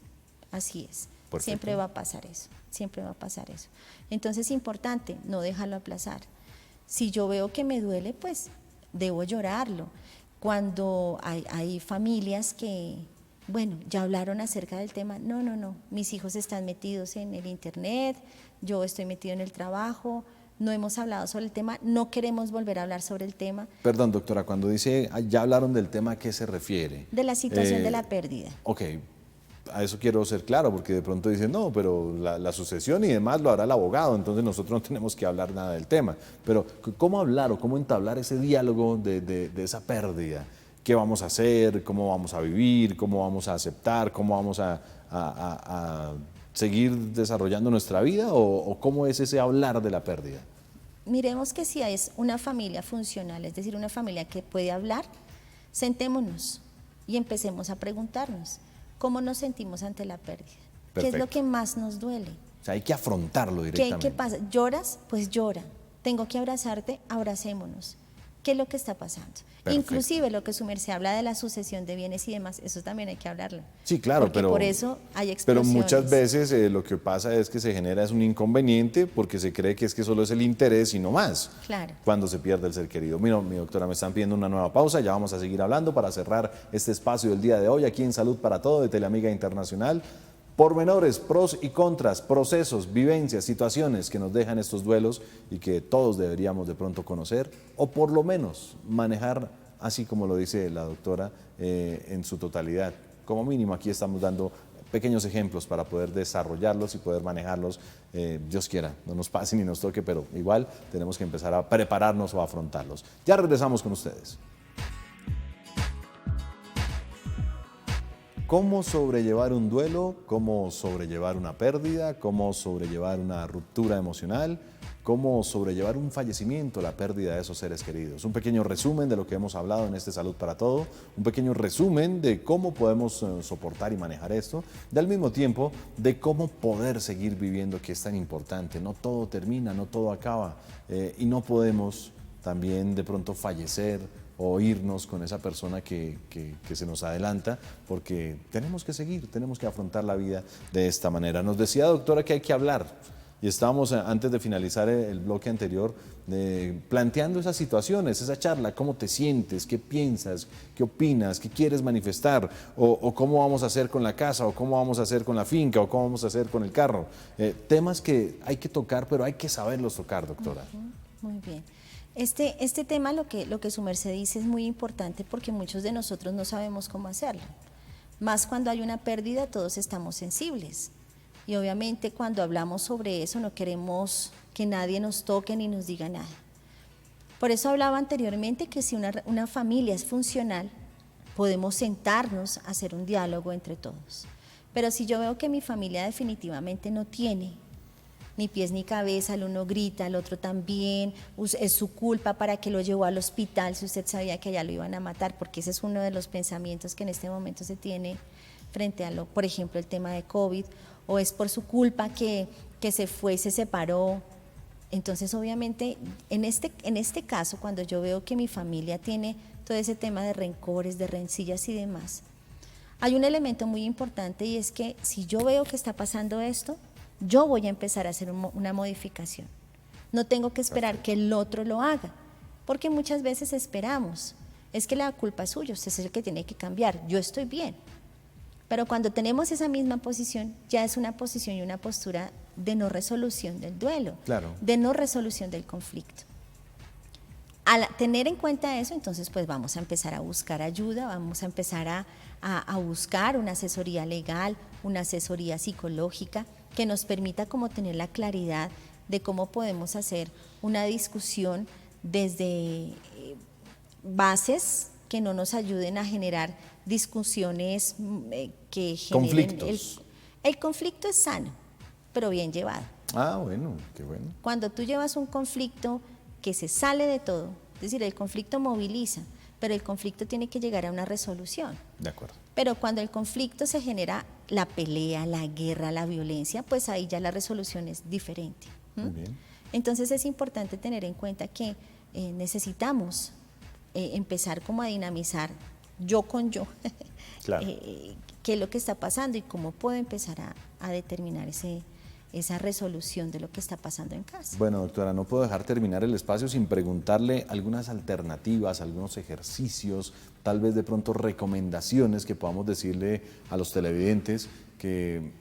así es. Perfecto. Siempre va a pasar eso, siempre va a pasar eso. Entonces es importante no dejarlo aplazar. Si yo veo que me duele, pues debo llorarlo. Cuando hay familias que, bueno, ya hablaron acerca del tema, no, mis hijos están metidos en el internet, yo estoy metido en el trabajo, no hemos hablado sobre el tema, no queremos volver a hablar sobre el tema Perdón, doctora, cuando dice, ya hablaron del tema, ¿a qué se refiere? de la situación de Eh, la pérdida. Ok, a eso quiero ser claro, porque de pronto dicen, no, pero la sucesión y demás lo hará el abogado, entonces nosotros no tenemos que hablar nada del tema. Pero, ¿cómo hablar o cómo entablar ese diálogo de esa pérdida? qué vamos a hacer, cómo vamos a vivir, cómo vamos a aceptar, cómo vamos a seguir desarrollando nuestra vida o cómo es ese hablar de la pérdida. Miremos que si es una familia funcional, es decir, una familia que puede hablar, sentémonos y empecemos a preguntarnos cómo nos sentimos ante la pérdida. Perfecto. ¿Qué es lo que más nos duele? O sea, hay que afrontarlo directamente. ¿Qué pasa? ¿Lloras? Pues llora. ¿Tengo que abrazarte? Abracémonos. ¿Qué es lo que está pasando? Perfecto. Inclusive lo que su merced habla de la sucesión de bienes y demás, eso también hay que hablarlo. Sí, claro, porque por eso hay pero explosiones. muchas veces lo que pasa es que se genera es un inconveniente porque se cree que es que solo es el interés y no más. Claro. Cuando se pierde el ser querido. Mira, mi doctora, me están pidiendo una nueva pausa, ya vamos a seguir hablando para cerrar este espacio del día de hoy aquí en Salud para Todo de Teleamiga Internacional. Pormenores, pros y contras, procesos, vivencias, situaciones que nos dejan estos duelos y que todos deberíamos de pronto conocer o por lo menos manejar, así como lo dice la doctora, en su totalidad. Como mínimo aquí estamos dando pequeños ejemplos para poder desarrollarlos y poder manejarlos, Dios quiera, no nos pase ni nos toque, pero igual tenemos que empezar a prepararnos o a afrontarlos. Ya regresamos con ustedes. ¿Cómo sobrellevar un duelo? ¿Cómo sobrellevar una pérdida? ¿Cómo sobrellevar una ruptura emocional? ¿Cómo sobrellevar un fallecimiento, la pérdida de esos seres queridos? Un pequeño resumen de lo que hemos hablado en este Salud para Todo, un pequeño resumen de cómo podemos soportar y manejar esto, y al mismo tiempo de cómo poder seguir viviendo, que es tan importante. No todo termina, no todo acaba, y no podemos también de pronto fallecer o irnos con esa persona que se nos adelanta, porque tenemos que seguir, tenemos que afrontar la vida de esta manera. Nos decía, doctora, que hay que hablar, y estábamos antes de finalizar el bloque anterior planteando esas situaciones, esa charla, cómo te sientes, qué piensas, qué opinas, qué quieres manifestar, o cómo vamos a hacer con la casa, o cómo vamos a hacer con la finca, o cómo vamos a hacer con el carro. Temas que hay que tocar, pero hay que saberlos tocar, doctora. Muy bien. Este tema, lo que su merced dice, es muy importante porque muchos de nosotros no sabemos cómo hacerlo. Más cuando hay una pérdida, todos estamos sensibles. Y obviamente cuando hablamos sobre eso no queremos que nadie nos toque ni nos diga nada. Por eso hablaba anteriormente que si una familia es funcional, podemos sentarnos a hacer un diálogo entre todos. Pero si yo veo que mi familia definitivamente no tiene ni pies ni cabeza, el uno grita, el otro también, es su culpa para que lo llevó al hospital si usted sabía que allá lo iban a matar, porque ese es uno de los pensamientos que en este momento se tiene frente a por ejemplo, el tema de COVID, o es por su culpa que se fue y se separó. Entonces, obviamente, en este caso, cuando yo veo que mi familia tiene todo ese tema de rencores, de rencillas y demás, hay un elemento muy importante y es que si yo veo que está pasando esto, yo voy a empezar a hacer una modificación. No tengo que esperar que el otro lo haga, porque muchas veces esperamos, es que la culpa es suya, usted es el que tiene que cambiar, yo estoy bien. Pero cuando tenemos esa misma posición, ya es una posición y una postura de no resolución del duelo, Claro. de no resolución del conflicto. Al tener en cuenta eso, entonces pues vamos a empezar a buscar ayuda, vamos a empezar a buscar una asesoría legal, una asesoría psicológica, que nos permita como tener la claridad de cómo podemos hacer una discusión desde bases que no nos ayuden a generar discusiones que generen... Conflictos. El conflicto es sano, pero bien llevado. Ah, bueno, qué bueno. Cuando tú llevas un conflicto que se sale de todo, es decir, el conflicto moviliza, pero el conflicto tiene que llegar a una resolución. De acuerdo. Pero cuando el conflicto se genera la pelea, la guerra, la violencia, pues ahí ya la resolución es diferente. Muy bien. Entonces es importante tener en cuenta que necesitamos empezar como a dinamizar yo con yo, Claro. qué es lo que está pasando y cómo puedo empezar a determinar esa resolución de lo que está pasando en casa. Bueno, doctora, no puedo dejar terminar el espacio sin preguntarle algunas alternativas, algunos ejercicios, tal vez de pronto recomendaciones que podamos decirle a los televidentes que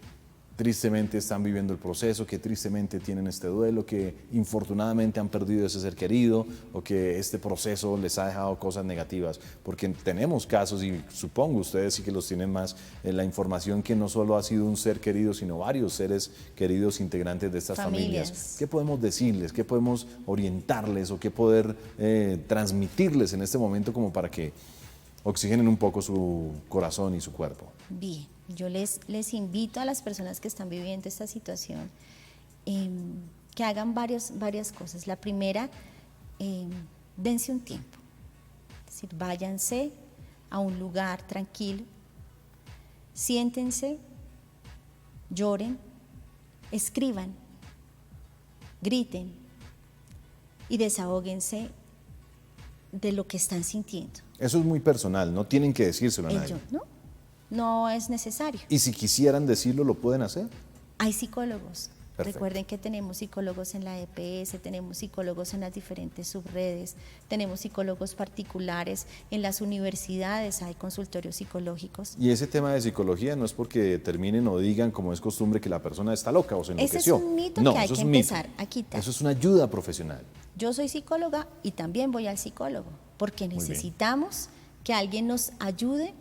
tristemente están viviendo el proceso, que tristemente tienen este duelo, que infortunadamente han perdido ese ser querido o que este proceso les ha dejado cosas negativas, porque tenemos casos, y supongo ustedes sí que los tienen más, la información que no solo ha sido un ser querido, sino varios seres queridos integrantes de estas familias. ¿Qué podemos decirles, qué podemos orientarles o qué poder transmitirles en este momento como para que Oxigenen un poco su corazón y su cuerpo. Bien, yo les invito a las personas que están viviendo esta situación que hagan varias cosas. La primera, dense un tiempo. Es decir, váyanse a un lugar tranquilo, siéntense, lloren, escriban, griten y desahóguense de lo que están sintiendo. Eso es muy personal, no tienen que decírselo a nadie. No es necesario. Y si quisieran decirlo, ¿lo pueden hacer? Hay psicólogos. Perfecto. Recuerden que tenemos psicólogos en la EPS, tenemos psicólogos en las diferentes subredes, tenemos psicólogos particulares, en las universidades hay consultorios psicológicos. Y ese tema de psicología no es porque terminen o digan, como es costumbre, que la persona está loca o se enloqueció. Ese es un mito que hay que empezar a quitar. Eso es una ayuda profesional. Yo soy psicóloga y también voy al psicólogo, porque necesitamos que alguien nos ayude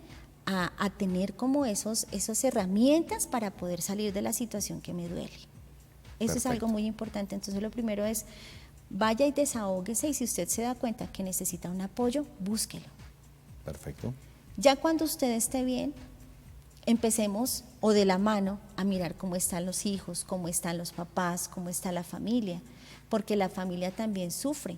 a tener como esas herramientas para poder salir de la situación que me duele. Eso es algo muy importante. Entonces lo primero es, vaya y desahóguese, y si usted se da cuenta que necesita un apoyo, búsquelo. Perfecto. Ya cuando usted esté bien, empecemos o de la mano a mirar cómo están los hijos, cómo están los papás, cómo está la familia, porque la familia también sufre,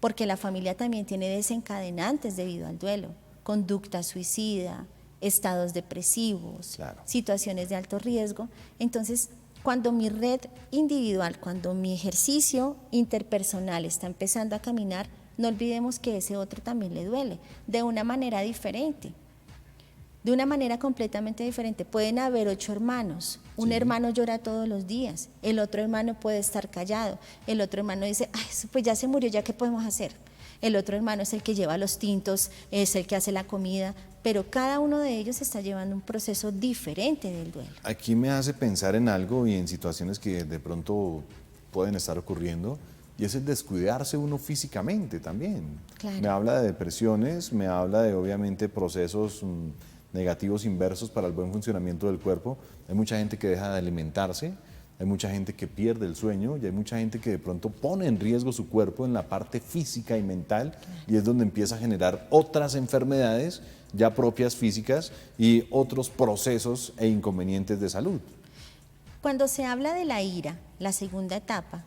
porque la familia también tiene desencadenantes debido al duelo, conducta suicida, estados depresivos, situaciones de alto riesgo. Entonces, cuando mi red individual, cuando mi ejercicio interpersonal está empezando a caminar, no olvidemos que ese otro también le duele, de una manera diferente, de una manera completamente diferente. Pueden haber 8 hermanos, un hermano llora todos los días, el otro hermano puede estar callado, el otro hermano dice, ay, pues ya se murió, ¿ya qué podemos hacer? El otro hermano es el que lleva los tintos, es el que hace la comida, pero cada uno de ellos está llevando un proceso diferente del duelo. Aquí me hace pensar en algo y en situaciones que de pronto pueden estar ocurriendo, y es el descuidarse uno físicamente también. Claro. Me habla de depresiones, me habla de obviamente procesos negativos inversos para el buen funcionamiento del cuerpo. Hay mucha gente que deja de alimentarse, hay mucha gente que pierde el sueño y hay mucha gente que de pronto pone en riesgo su cuerpo en la parte física y mental, y es donde empieza a generar otras enfermedades ya propias físicas y otros procesos e inconvenientes de salud. Cuando se habla de la ira, la segunda etapa,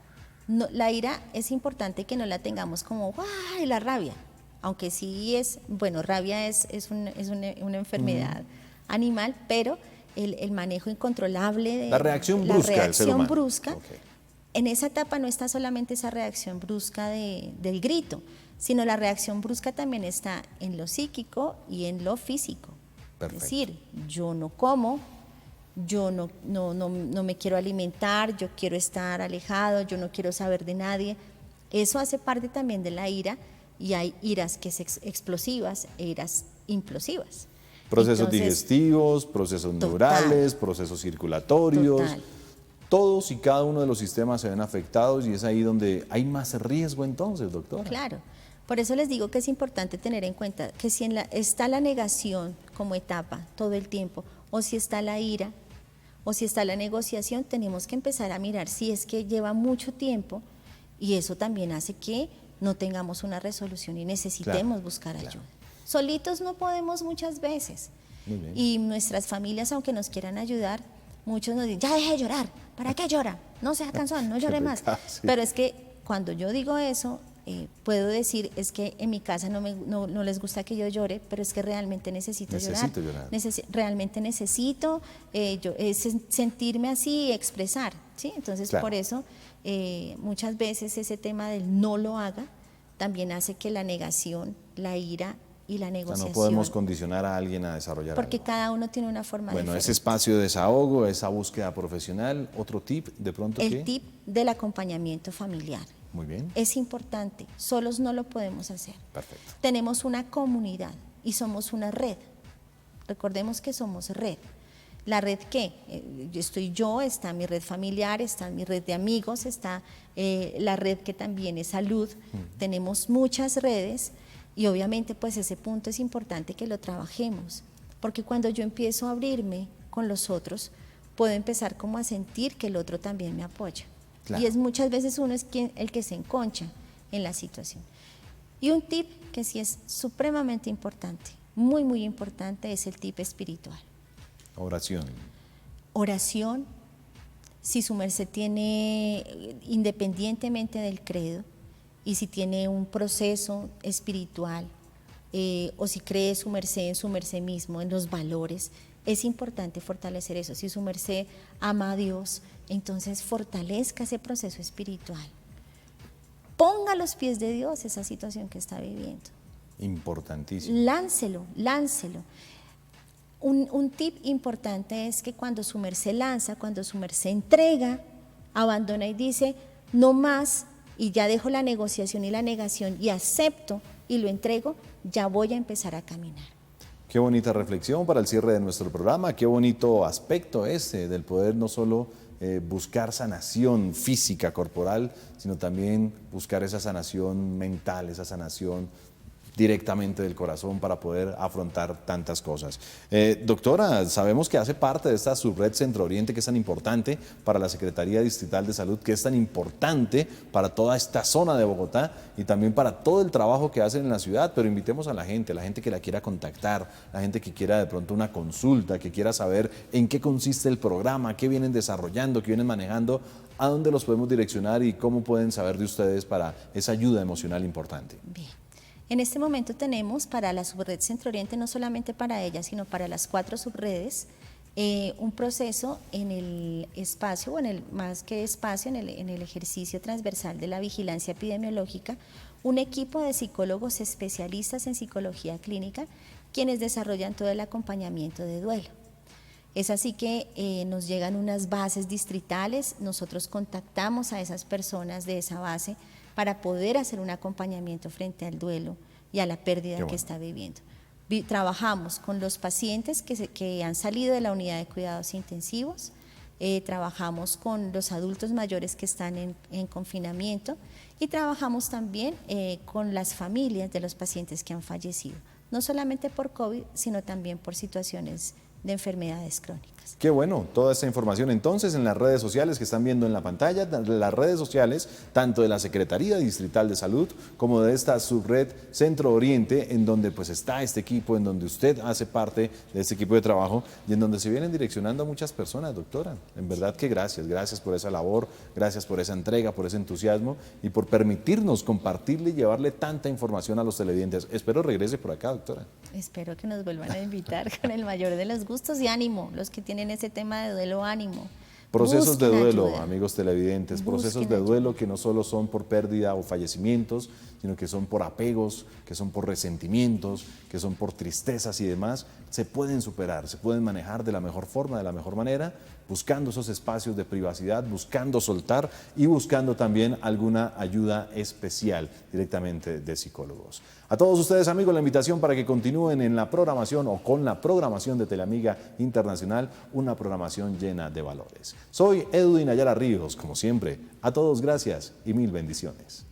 la ira es importante que no la tengamos como ¡ay! La rabia, aunque sí es, bueno, rabia es una enfermedad animal, pero el manejo incontrolable de la reacción brusca del ser humano. En esa etapa no está solamente esa reacción brusca del grito, sino la reacción brusca también está en lo psíquico y en lo físico. Perfecto. Es decir, yo no como, yo no me quiero alimentar, yo quiero estar alejado, yo no quiero saber de nadie. Eso hace parte también de la ira, y hay iras que son explosivas e iras implosivas. Procesos digestivos, procesos neurales, procesos circulatorios. Todos y cada uno de los sistemas se ven afectados, y es ahí donde hay más riesgo entonces, doctora. Claro. Por eso les digo que es importante tener en cuenta que si está la negación como etapa todo el tiempo, o si está la ira, o si está la negociación, tenemos que empezar a mirar si es que lleva mucho tiempo, y eso también hace que no tengamos una resolución y necesitemos buscar ayuda. Solitos no podemos muchas veces. Muy bien. Y nuestras familias, aunque nos quieran ayudar, muchos nos dicen, ya deje de llorar, ¿para qué llora? No sea cansón, no llore más. Sí. Pero es que cuando yo digo eso, puedo decir, es que en mi casa no les gusta que yo llore, pero es que realmente necesito llorar. Realmente necesito sentirme así y expresar, ¿sí? Entonces, por eso, muchas veces ese tema del no lo haga también hace que la negación, la ira y la negociación. O sea, no podemos condicionar a alguien a desarrollar porque algo. cada uno tiene una forma diferente. Bueno, ese espacio de desahogo, esa búsqueda profesional. ¿Otro tip de pronto? El tip del acompañamiento familiar. Muy bien. Es importante, solos no lo podemos hacer. Perfecto. Tenemos una comunidad y somos una red. Recordemos que somos red. La red que estoy yo, está mi red familiar, está mi red de amigos, está la red que también es salud. Tenemos muchas redes, y obviamente pues ese punto es importante que lo trabajemos, porque cuando yo empiezo a abrirme con los otros, puedo empezar como a sentir que el otro también me apoya. Claro. Y es muchas veces uno es el que se enconcha en la situación. Y un tip que sí es supremamente importante, muy importante es el tip espiritual. Oración. Oración, si su merced tiene, independientemente del credo, y si tiene un proceso espiritual, o si cree su merced en su merced mismo, en los valores, es importante fortalecer eso. Si su merced ama a Dios, entonces fortalezca ese proceso espiritual. Ponga a los pies de Dios esa situación que está viviendo. Importantísimo. Láncelo, láncelo. Un tip importante es que cuando su merced lanza, cuando su merced entrega, abandona y dice, no más, y ya dejo la negociación y la negación y acepto y lo entrego, ya voy a empezar a caminar. Qué bonita reflexión para el cierre de nuestro programa, qué bonito aspecto este del poder no solo buscar sanación física, corporal, sino también buscar esa sanación mental, esa sanación directamente del corazón para poder afrontar tantas cosas. Doctora, sabemos que hace parte de esta subred Centro Oriente que es tan importante para la Secretaría Distrital de Salud, que es tan importante para toda esta zona de Bogotá y también para todo el trabajo que hacen en la ciudad, pero invitemos a la gente que la quiera contactar, la gente que quiera de pronto una consulta, que quiera saber en qué consiste el programa, qué vienen desarrollando, qué vienen manejando, a dónde los podemos direccionar y cómo pueden saber de ustedes para esa ayuda emocional importante. Bien. En este momento tenemos para la subred Centro Oriente, no solamente para ella, sino para las 4 subredes, un proceso en el espacio, o en el más que espacio, en el ejercicio transversal de la vigilancia epidemiológica, un equipo de psicólogos especialistas en psicología clínica, quienes desarrollan todo el acompañamiento de duelo. Es así que nos llegan unas bases distritales, nosotros contactamos a esas personas de esa base para poder hacer un acompañamiento frente al duelo y a la pérdida que está viviendo. Trabajamos con los pacientes que han salido de la unidad de cuidados intensivos, trabajamos con los adultos mayores que están en confinamiento y trabajamos también con las familias de los pacientes que han fallecido, no solamente por COVID, sino también por situaciones de enfermedades crónicas. Qué bueno, toda esta información entonces en las redes sociales que están viendo en la pantalla, las redes sociales tanto de la Secretaría Distrital de Salud como de esta subred Centro Oriente, en donde pues está este equipo, en donde usted hace parte de este equipo de trabajo y en donde se vienen direccionando a muchas personas, doctora. En verdad que gracias por esa labor, gracias por esa entrega, por ese entusiasmo y por permitirnos compartirle y llevarle tanta información a los televidentes. Espero regrese por acá, doctora. Espero que nos vuelvan a invitar con el mayor de los gustos y ánimo, los que tienen ese tema de duelo, ánimo. Procesos de Busquen duelo, ayuda. amigos televidentes, procesos Busquen de ayuda. duelo que no solo son por pérdida o fallecimientos, sino que son por apegos, que son por resentimientos, que son por tristezas y demás, se pueden superar, se pueden manejar de la mejor forma, de la mejor manera, buscando esos espacios de privacidad, buscando soltar y buscando también alguna ayuda especial directamente de psicólogos. A todos ustedes, amigos, la invitación para que continúen en la programación o con la programación de Teleamiga Internacional, una programación llena de valores. Soy Edwin Ayala Ríos, como siempre. A todos gracias y mil bendiciones.